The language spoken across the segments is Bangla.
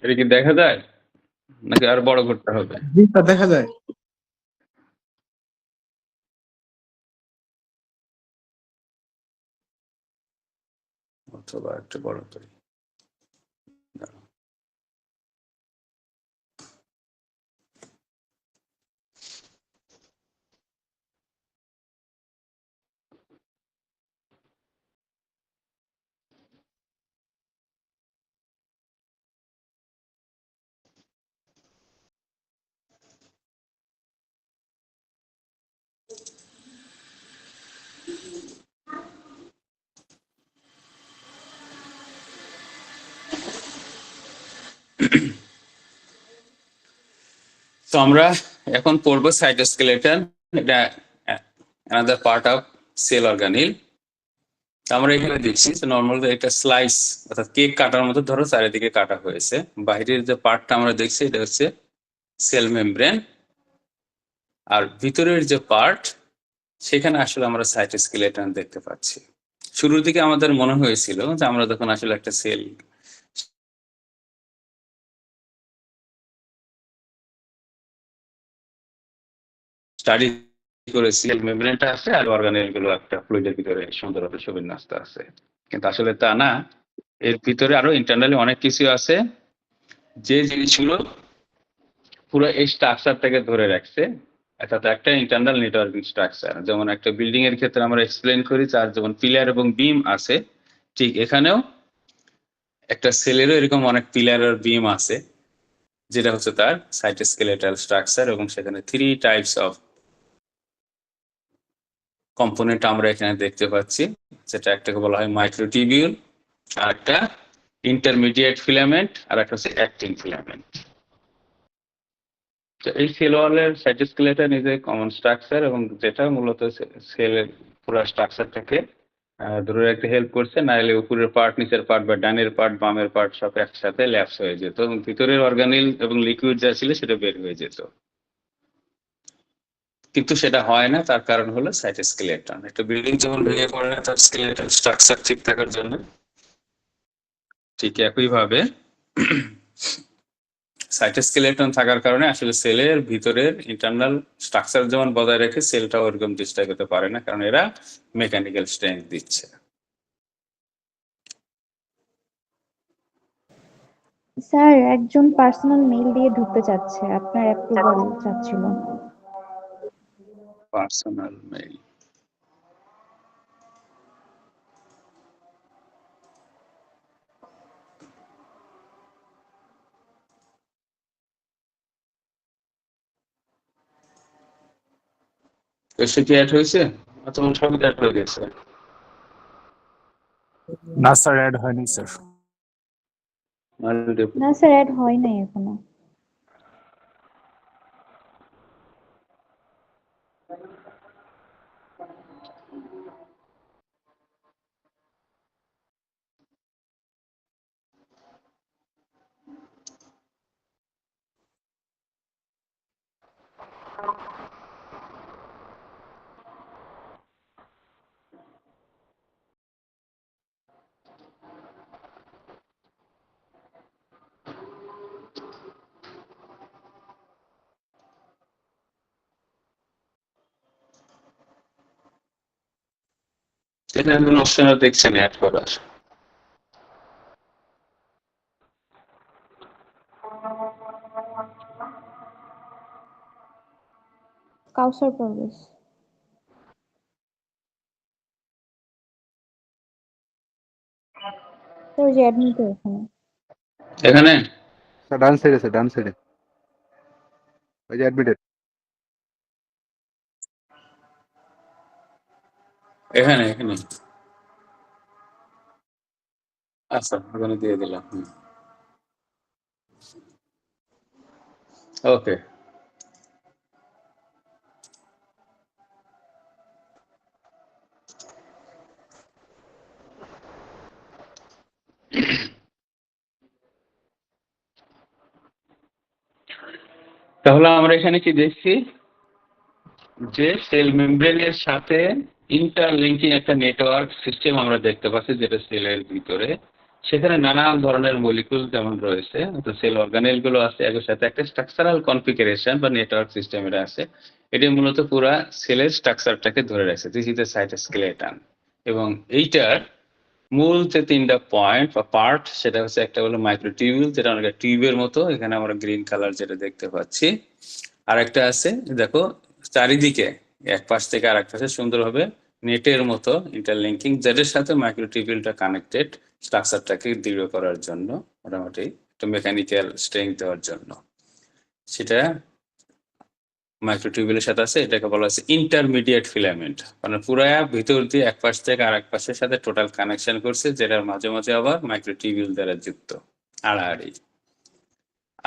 এটা কি দেখা যায় নাকি আর বড় করতে হবে? জি স্যার, দেখা যায়। অথবা একটু বড় করি। দাঁড়াও। তো আমরা এখন পড়বো সাইটোস্কেলেটন। এটা another part of সেল অর্গানিল। আমরা এখানে দেখছি যে নর্মাল এটা স্লাইস অর্থাৎ কেক কাটার মতো ধরো চারিদিকে কাটা হয়েছে। বাইরের যে পার্টটা আমরা দেখছি এটা হচ্ছে সেল মেমব্রেন, আর ভিতরের যে পার্ট সেখানে আসলে আমরা সাইটোস্কেলেটন দেখতে পাচ্ছি। শুরুর দিকে আমাদের মনে হয়েছিল যে আমরা যখন আসলে একটা সেল স্টাডি করেছি, মেমব্রেনটা আছে আর অর্গানেল গুলো একটা ফ্লুইডের ভিতরে সুন্দরভাবে সুবিন্যস্ত আছে, কিন্তু আসলে তা না। এর ভিতরে আরো ইন্টারনালি অনেক কিছু আছে যে জিনিসগুলো পুরো এই স্ট্রাকচারটাকে ধরে রাখছে। অর্থাৎ একটা ইন্টারনাল নেটওয়ার্কিং স্ট্রাকচার, যেমন একটা বিল্ডিং এর ক্ষেত্রে আমরা এক্সপ্লেন করি যার যেমন পিলার এবং বিম আছে, ঠিক এখানেও একটা সেলেরও এরকম অনেক পিলার আর বিম আছে, যেটা হচ্ছে তার সাইটোস্কেলেটাল স্ট্রাকচার। এবং সেখানে 3 টাইপস অফ কম্পোনেন্ট আমরা এখানে দেখতে পাচ্ছি, যেটা একটাকে বলা হয় মাইক্রোটিবিউল, আর একটা ইন্টারমিডিয়েট ফিলামেন্ট, আর একটা হচ্ছে অ্যাক্টিন ফিলামেন্ট। তো এই সেল ওয়ালের সাইটোস্কেলেটন ইজ এ কমন স্ট্রাকচার, এবং যেটা মূলত সেলের পুরো স্ট্রাকচারটাকে ধরে রাখতে হেল্প করছে। নাহলে উপরের পার্ট, নিচের পার্ট বা ডানের পার্ট বামের পার্ট সব একসাথে ল্যাপস হয়ে যেত এবং ভিতরের অর্গানিল এবং লিকুইড যা ছিল সেটা বের হয়ে যেত। কিন্তু সেটা হয় না, তার কারণ হলো সাইটোস্কেলেটন। একটা বিল্ডিং যেমন ভেঙে পড়ে না তার স্কেলেটাল স্ট্রাকচার ঠিক থাকার জন্য, ঠিক একইভাবে সাইটোস্কেলেটন থাকার কারণে আসলে সেলের ভিতরের ইন্টারনাল স্ট্রাকচার যেমন বজায় রেখে সেলটাও ওরকম ডিস্টার্ব হতে পারে না, কারণ এরা মেকানিক্যাল স্ট্রেংথ দিচ্ছে। স্যার, একজন পার্সোনাল মেইল দিয়ে ঢুকতে চাচ্ছে, আপনার অ্যাপ্রুভাল চাচ্ছিল। পার্সোনাল মেইল, এসে কি অ্যাড হয়েছে? তোমার সবই অ্যাড হয়ে গেছে। না স্যার, অ্যাড হয়নি স্যার। না স্যার, অ্যাড হয় নাই এখনো। এটা এখন অপশন দেখছেন অ্যাড করার। কাউসার পারভেজ। স্যার, ওই যে অ্যাডমিট এখানে। এখানে স্যার ডান সাইডে, স্যার ডান সাইডে ওই যে অ্যাডমিটেড। এখানে এখানে আচ্ছা, ওখানে দিয়ে দিলাম। ওকে, তাহলে আমরা এখানে কি দেখছি যে সেল মেমব্রেনের সাথে ইন্টারলিঙ্কিং একটা নেটওয়ার্ক সিস্টেম আমরা দেখতে পাচ্ছি, যেটা সেলের ভিতরে সেখানে নানান ধরনের মলিকুল যেমন রয়েছে, তো সেল অর্গানেল গুলো আছে, এর সাথে একটা স্ট্রাকচারাল কনফিগারেশন বা নেটওয়ার্ক সিস্টেম এটা আছে। এটি মূলত পুরা সেলের স্ট্রাকচারটাকে ধরে রাখছে। This is the সাইটোস্কেলেটন। এবং এইটার মূল যে তিনটা পয়েন্ট বা পার্ট, সেটা হচ্ছে একটা হলো মাইক্রোটিউবিউল, যেটা অনেকটা টিউবের মতো, এখানে আমরা গ্রিন কালার যেটা দেখতে পাচ্ছি। আর একটা আছে দেখো চারিদিকে এক পাশ থেকে আর এক পাশে সুন্দরভাবে নেটের মতো ইন্টারলিঙ্কিং, যেটার সাথে মাইক্রোটিউবিউলটা কানেক্টেড স্ট্রাকচারটাকে দৃঢ় করার জন্য, মোটামুটি একটা মেকানিক্যাল স্ট্রেংথ দেওয়ার জন্য। সেটা মাইক্রোটিউবিউলের সাথে আছে, এটাকে বলা হচ্ছে ইন্টারমিডিয়েট ফিলামেন্ট, মানে পুরা ভিতর দিয়ে এক পাশ থেকে আর এক পাশের সাথে টোটাল কানেকশন করছে, যেটার মাঝে মাঝে আবার মাইক্রোটিউবিউল দ্বারা যুক্ত আড়াআড়ি।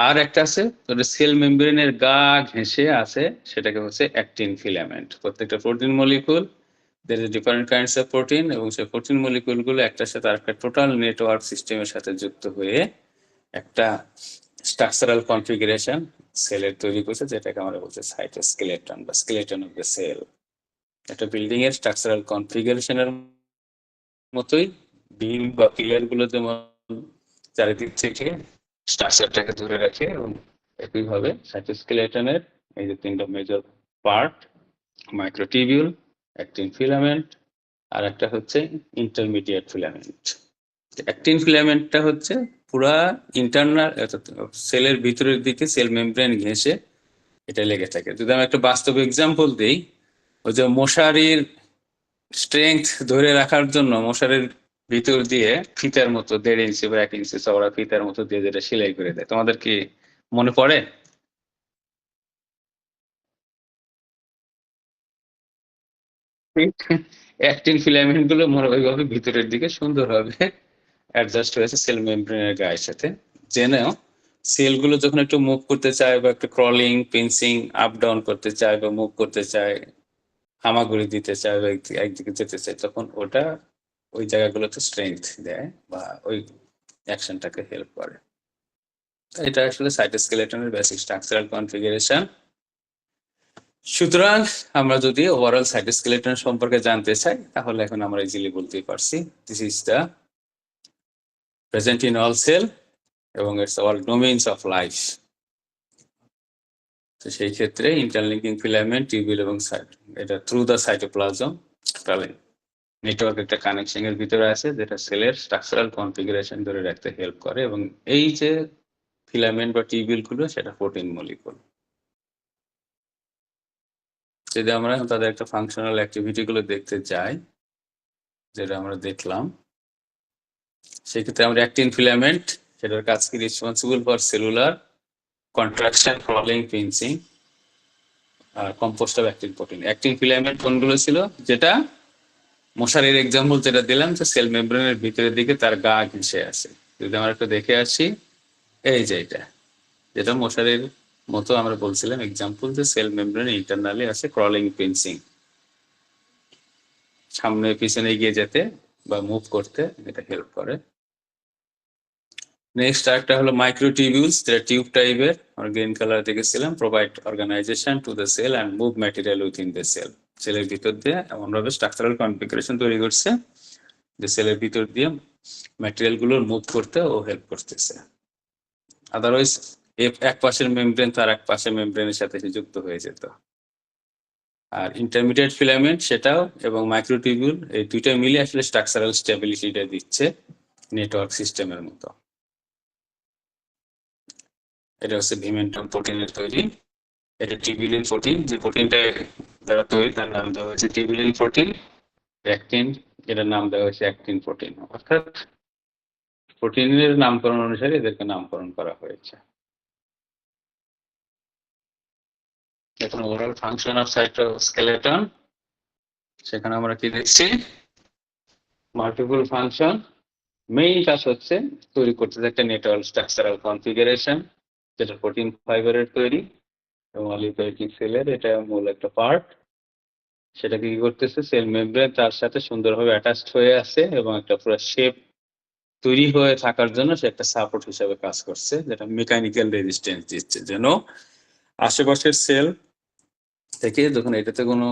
আর একটা আছে সেল মেমব্রেনের গা ঘেঁষে আছে, সেটাকে হচ্ছে অ্যাক্টিন ফিলামেন্ট। প্রত্যেকটা protein molecule, there is different kinds of protein, এবং সেই প্রোটিন মলিকুল গুলো একটার সাথে আরেকটা টোটাল নেটওয়ার্ক সিস্টেমের সাথে যুক্ত হয়ে একটা স্ট্রাকচারাল কনফিগারেশন সেলের তৈরি করছে, যেটাকে আমরা বলছি সাইটোস্কেলেটন বা স্কেলেটন অফ দ্য সেল। একটা বিল্ডিং এর স্ট্রাকচারাল কনফিগারেশনের মতোই বিম বা পিলার গুলো যেমন চারিদিক থেকে স্ট্রাকচারটাকে ধরে রাখে, এবং একইভাবে সাইটোস্কেলেটনের এই যে তিনটা major part, microtubule, actin filament, আর একটা হচ্ছে ইন্টারমিডিয়েট ফিলামেন্ট। অ্যাক্টিন ফিলামেন্টটা হচ্ছে পুরা ইন্টারনাল সেলের ভিতরের দিকে সেল মেমব্রেন ঘেঁষে এটা লেগে থাকে। যদি আমি একটা বাস্তব এক্সাম্পল দিই, ওই যে মশারির স্ট্রেংথ ধরে রাখার জন্য মশারির ভিতর দিয়ে ফিতার মতো 1.5 ইঞ্চি বা 1 ইঞ্চি চওড়া ফিতার মতো দিয়ে যেটা সেলাই করে দেয়, তোমাদের কি মনে পড়ে? অ্যাক্টিন ফিলামেন্ট গুলো ওইভাবে ভিতরের দিকে সুন্দরভাবে অ্যাডজাস্ট হয়েছে সেল মেমব্রেনের গায়ের সাথে, যেন সেলগুলো যখন একটু মুভ করতে চায় বা একটু ক্রলিং পিঞ্চিং আপ ডাউন করতে চায় বা মুভ করতে চায়, হামাগুড়ি দিতে চায় বা একদিকে যেতে চায়, তখন ওটা ওই জায়গাগুলোতে স্ট্রেংথ দেয় বা ওই অ্যাকশনটাকে হেল্প করে। এটা আসলে সাইটোস্কেলেটনের বেসিক স্ট্রাকচারাল কনফিগারেশন। সুতরাং আমরা যদি ওভারঅল সাইটোস্কেলেটন সম্পর্কে জানতে চাই, তাহলে এখন আমরা ইজিলি বলতেই পারছি this is the present in all cell এবং its all domains of life. তো সেই ক্ষেত্রে ইন্টারলিঙ্কিং ফিলামেন্ট, টিউবিউল এবং এটা থ্রু দ্য সাইটোপ্লাজম নেটওয়ার্ক একটা কানেকশন এর ভিতরে আছে, যেটা সেলের স্ট্রাকচারাল কনফিগারেশন ধরে রাখতে হেল্প করে। এবং এই যে ফিলামেন্ট বা টিউবিউল গুলো, সেটা প্রোটিন মলিকুল। যদি আমরা তাদের একটা ফাংশনাল অ্যাক্টিভিটি গুলো দেখতে যাই, যেটা আমরা দেখলাম, সেক্ষেত্রে আমরা অ্যাক্টিন ফিলামেন্ট, সেটার কাজ কি, responsible for cellular contraction, crawling, pinching, আর composed of actin protein. Actin filament কোনগুলো ছিল? যেটা মশারির এক্সাম্পল যেটা দিলাম, যে সেল মেমব্রেনের ভিতরের দিকে তার গা ঘেঁষে আছে। যদি আমরা একটু দেখে আসি, এই যে এটা যেটা মশারির মতো আমরা বলছিলাম এক্সাম্পল, যে সেল মেমব্রেন ইন্টারনালি আছে ক্রলিং, পিঞ্চিং, সামনে পিছনে এগিয়ে যেতে বা মুভ করতে এটা হেল্প করে। নেক্সট আরেকটা হলো মাইক্রোটিউবিউলস, যেটা টিউব টাইপের, আমরা গ্রিন কালার দেখেছিলাম। Provide organisation to the cell and move material within the cell. সেলের ভিতর দিয়ে এমনভাবে স্ট্রাকচারাল কনফিগারেশন তৈরি করছে যে সেলের ভিতর দিয়ে ম্যাটেরিয়াল গুলো মুভ করতে ও হেল্প করতেছে। আদারওয়াইজ এক পাশের মেমব্রেন তার এক পাশের মেমব্রেনের সাথে যুক্ত হয়ে যেত। আর ইন্টারমিডিয়েট ফিলামেন্ট সেটাও, এবং মাইক্রোটিউবিউল, এই দুইটা মিলে আসলে স্ট্রাকচারাল স্টেবিলিটিটা দিচ্ছে নেটওয়ার্ক সিস্টেমের মতো। এটা হচ্ছে ভিমেন্টাম প্রোটিনের তৈরি। এটা টিউবিউলিন প্রোটিন, যে প্রোটিনটা দ্বারা তৈরি তার নাম দেওয়া হয়েছে টিউবিউলিন প্রোটিন। অ্যাক্টিন, এটার নাম দেওয়া হয়েছে অ্যাক্টিন প্রোটিন। অর্থাৎ প্রোটিনের নামকরণ অনুসারে এদেরকে নামকরণ করা হয়েছে। এখন ওভারঅল ফাংশন অফ সাইটোস্কেলেটন, সেখানে আমরা কি দেখছি, মাল্টিপল ফাংশন। মেইন কাজ হচ্ছে তৈরি করতে একটা নেটওয়ার্ক স্ট্রাকচারাল কনফিগারেশন, যেটা প্রোটিন ফাইবারের তৈরি এবং অলিগোপেপটিড সেলের এটা মূল একটা পার্ট। সেটাকে কি করতেছে, সেল মেমব্রেন তার সাথে সুন্দরভাবে অ্যাটাচড হয়ে আছে এবং একটা পুরো শেপ তৈরি হয়ে থাকার জন্য সে একটা সাপোর্ট হিসেবে কাজ করছে, যেটা মেকানিক্যাল রেজিস্ট্যান্স দিচ্ছে, যেন আশেপাশের সেল থেকে যখন এটাতে কোনো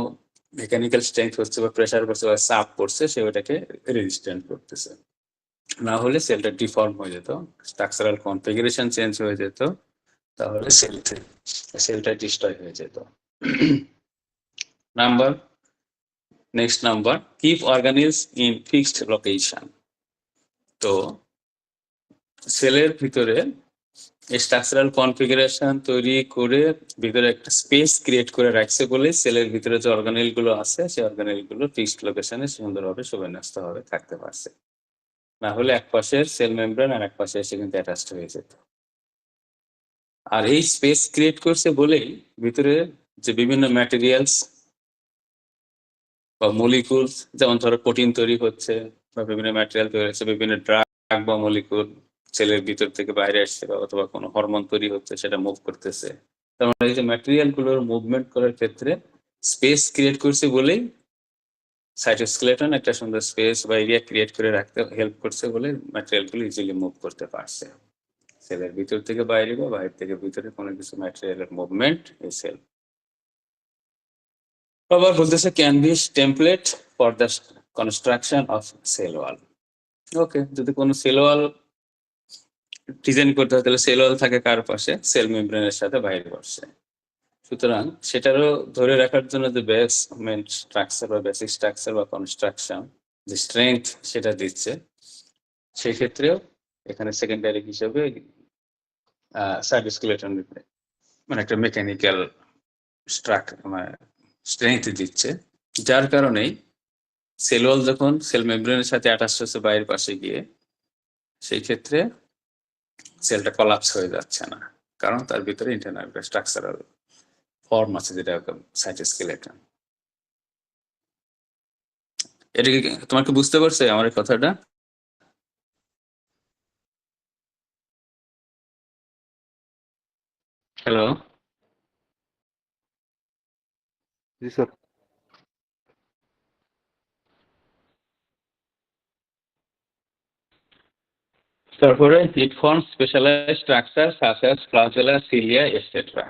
মেকানিক্যাল স্ট্রেংথ হচ্ছে বা প্রেসার পড়ছে বা চাপ পড়ছে, সে ওটাকে রেজিস্ট্যান্ট করতেছে। না হলে সেলটা ডিফর্ম হয়ে যেত, স্ট্রাকচারাল কনফিগারেশন চেঞ্জ হয়ে যেত, তাহলে সেলটা ডিস্ট্রয় হয়ে যেত। Next number, keep অর্গানিলস in fixed location. তো সেলের ভিতরে স্ট্রাকচারাল কনফিগারেশন তৈরি করে ভিতরে একটা স্পেস ক্রিয়েট করে রাখছে বলে সেলের ভিতরে যে অর্গানেল গুলো আছে সেই অর্গানেল গুলো ফিক্সড লোকেশনে সুন্দরভাবে সুবিন্যস্তভাবে থাকতে পারছে। না হলে এক পাশের সেল মেমব্রেন আর এক পাশে এসে কিন্তু অ্যাটাচড হয়ে যেত। আর এই স্পেস ক্রিয়েট করছে বলেই ভিতরে যে বিভিন্ন ম্যাটেরিয়ালস বা মলিকুলস, যেমন ধরো প্রোটিন তৈরি হচ্ছে বা বিভিন্ন ম্যাটেরিয়াল তৈরি হচ্ছে, বিভিন্ন ড্রাগ বা মলিকুল সেলের ভিতর থেকে বাইরে আসছে বা অথবা কোনো হরমোন তৈরি হচ্ছে সেটা মুভ করতেছে। তার মানে এই যে ম্যাটেরিয়াল গুলোর মুভমেন্ট করার ক্ষেত্রে স্পেস ক্রিয়েট করছে বলেই সাইটোস্কেলেটন একটা সুন্দর স্পেস বা এরিয়া ক্রিয়েট করে রাখতে হেল্প করছে বলে ম্যাটেরিয়াল গুলো ইজিলি মুভ করতে পারছে। সেলের ভিতর থেকে বাইরে বা বাইরে থেকে ভিতরে কোনো কিছু ম্যাটেরিয়ালের মুভমেন্ট এই সেল। আবার বলতেছে can be template for the construction of cell wall. Okay, যদি কোনো সেল ওয়াল ডিজাইন করতে হয় তাহলে সেল ওয়াল থাকে কার পাশে? সেল মেমব্রেনের সাথে বাইরে পাশে। সুতরাং সেটারও ধরে রাখার জন্য যে বেসমেন্ট স্ট্রাকচার বা বেসিক স্ট্রাকচার বা কনস্ট্রাকশন যে স্ট্রেংথ সেটা দিচ্ছে, সেক্ষেত্রেও এখানে সেকেন্ডারি হিসেবে সাইটোস্কেলেটন মানে একটা মেকানিক্যাল স্ট্রেংথ দিচ্ছে, যার কারণেই সেল ওয়াল যখন সেল মেমব্রেনের সাথে অ্যাটাচ হচ্ছে বাইরের পাশে গিয়ে, সেই ক্ষেত্রে সেলটা কলাপস হয়ে যাচ্ছে না, কারণ তার ভিতরে ইন্টারনাল স্ট্রাকচারাল ফর্ম আছে যেটা সাইটোস্কেলেটন। এটা কি তোমার কি বুঝতে পারছে আমার এই কথাটা? হ্যালো, জি স্যার। তারপরে it form specialised structure such as flagella, cilia etcetera.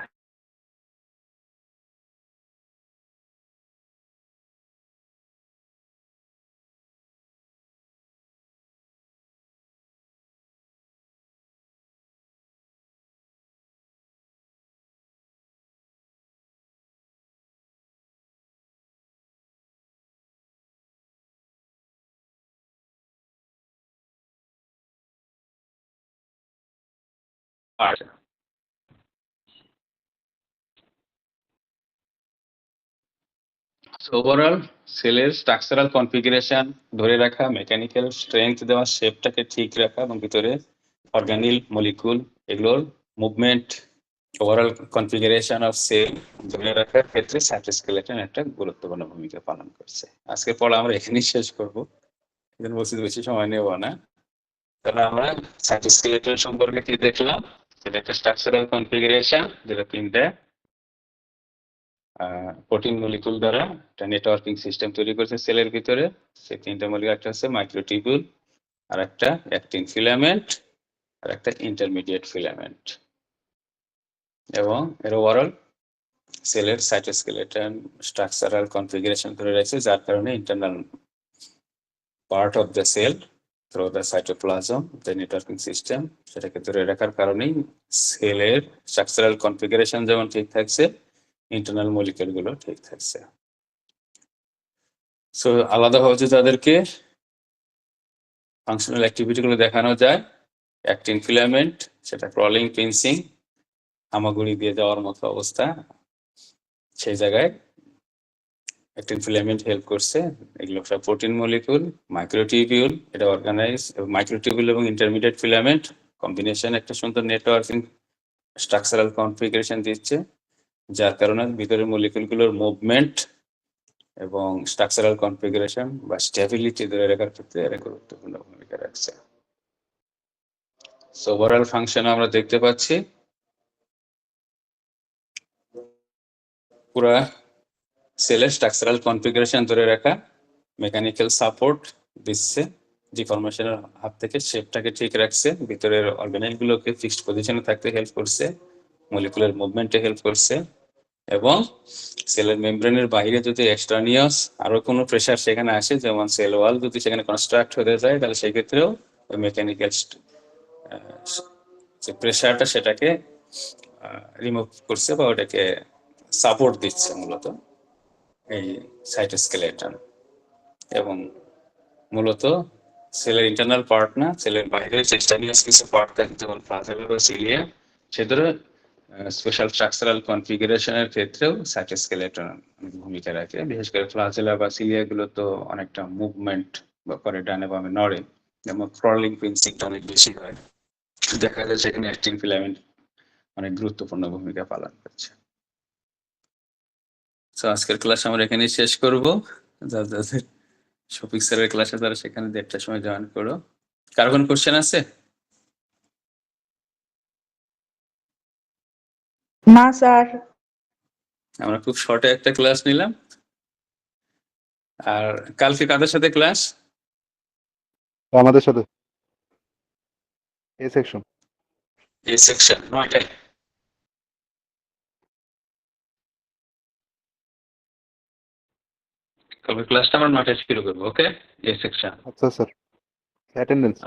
Overall সেলের স্ট্রাকচারাল কনফিগারেশন ধরে রাখা, মেকানিক্যাল স্ট্রেংথ দেওয়া, শেপটাকে ঠিক রাখা এবং ভিতরে অর্গানিল মলিকুল এগুলোর movement, overall configuration of cell ধরে রাখার ক্ষেত্রে সাইটোস্কেলেটন একটা গুরুত্বপূর্ণ ভূমিকা পালন করছে। আজকের পড়া আমরা এখানেই শেষ করবো, এখানে বলছি বেশি সময় নেব না। তাহলে আমরা সাইটোস্কেলেটন সম্পর্কে কি দেখলাম? এটা একটা স্ট্রাকচারাল কনফিগারেশন যেটা তিনটা প্রোটিন মলিকুল দ্বারা একটা নেটওয়ার্কিং সিস্টেম তৈরি করছে সেলের ভিতরে। সেই তিনটা মলিকুল, একটা হচ্ছে মাইক্রোটিবিউল, আর একটা অ্যাক্টিন ফিলামেন্ট, আর একটা ইন্টারমিডিয়েট ফিলামেন্ট। এবং এর ওভারঅল সেলের সাইটোস্কেলেটন স্ট্রাকচারাল কনফিগারেশন ধরে রয়েছে, যার কারণে internal part of the cell through the cytoplasm the networking system সেটাকে ধরে রাখার কারণেই সেলের স্ট্রাকচারাল কনফিগারেশন যেমন ঠিক থাকছে, ইন্টারনাল মলিকুল গুলো ঠিক থাকছে। সো আলাদাভাবে যদি তাদেরকে ফাংশনাল অ্যাক্টিভিটি গুলো দেখানো যায়, অ্যাক্টিন ফিলামেন্ট সেটা ক্রলিং, পিনসিং, হামাগুড়ি দিয়ে যাওয়ার মতো অবস্থা, সেই জায়গায় অ্যাক্টিন ফিলামেন্ট হেল্প করছে। এগুলো সব প্রোটিন মলিকুল। মাইক্রোটিবিউল এটা অর্গানাইজ, মাইক্রোটিবিউল এবং ইন্টারমিডিয়েট ফিলামেন্ট কম্বিনেশন একটা সুন্দর নেটওয়ার্কিং স্ট্রাকচারাল কনফিগারেশন দিচ্ছে, যার কারণে ভিতরের মলিকুলগুলোর মুভমেন্ট এবং স্ট্রাকচারাল কনফিগারেশন বা স্টেবিলিটি ধরে রাখার ক্ষেত্রে এরা গুরুত্বপূর্ণ ভূমিকা রাখছে। সো ওভারঅল ফাংশন আমরা দেখতে পাচ্ছি পুরা সেলের স্ট্রাকচারাল কনফিগারেশন ধরে রাখা, মেকানিক্যাল সাপোর্ট দিচ্ছে, ডিফরমেশনের হাত থেকে শেপটাকে ঠিক রাখছে, ভিতরের অর্গানেল গুলোকে ফিক্সড পজিশনে থাকতে হেল্প করছে, মলিকুলার মুভমেন্টে হেল্প করছে, এবং সেলের মেমব্রেনের বাইরে যদি এক্সট্রানিয়াস আরো কোনো প্রেসার সেখানে আসে, যেমন সেল ওয়াল যদি সেখানে কনস্ট্রাক্ট হতে যায়, তাহলে সেক্ষেত্রেও ওই মেকানিক্যাল যে প্রেশারটা সেটাকে রিমুভ করছে বা ওটাকে সাপোর্ট দিচ্ছে মূলত এই সাইটোস্কেলেটন। এবং মূলত সেলের ইন্টারনাল পার্ট না, সেলের বাইরের এক্সট্রানিয়াস কিছু পার্ট থাকে যেমন ফ্লাজেলা বা সিলিয়া, সেদের স্পেশাল স্ট্রাকচারাল কনফিগারেশনের ক্ষেত্রেও সাইটোস্কেলেটন ভূমিকা রাখে। বিশেষ করে ফ্লাজেলা বা সিলিয়া গুলো তো অনেকটা মুভমেন্ট বা করে ডানে বামে নড়ে, যেমন ক্রলিং প্রিন্সিপটা অনেক বেশি হয়, দেখা যায় সেখানে অ্যাক্টিন ফিলামেন্ট অনেক গুরুত্বপূর্ণ ভূমিকা পালন করছে। তো আজকের ক্লাস আমরা এখানেই শেষ করব। যাদের শফিক স্যারের ক্লাসে তারা সেখানে 1:30টার সময় জয়েন করো। কারো কোনো কোশ্চেন আছে? না স্যার। আমরা খুব শর্টে একটা ক্লাস নিলাম। আর কালকে কাদের সাথে ক্লাস? আমাদের সাথে এ সেকশন। এ সেকশন 9টায়। কালকে ক্লাসটা আমরা 9টায় শুরু করবো। ওকে, এ সেকশন। আচ্ছা স্যার, অ্যাটেন্ডেন্স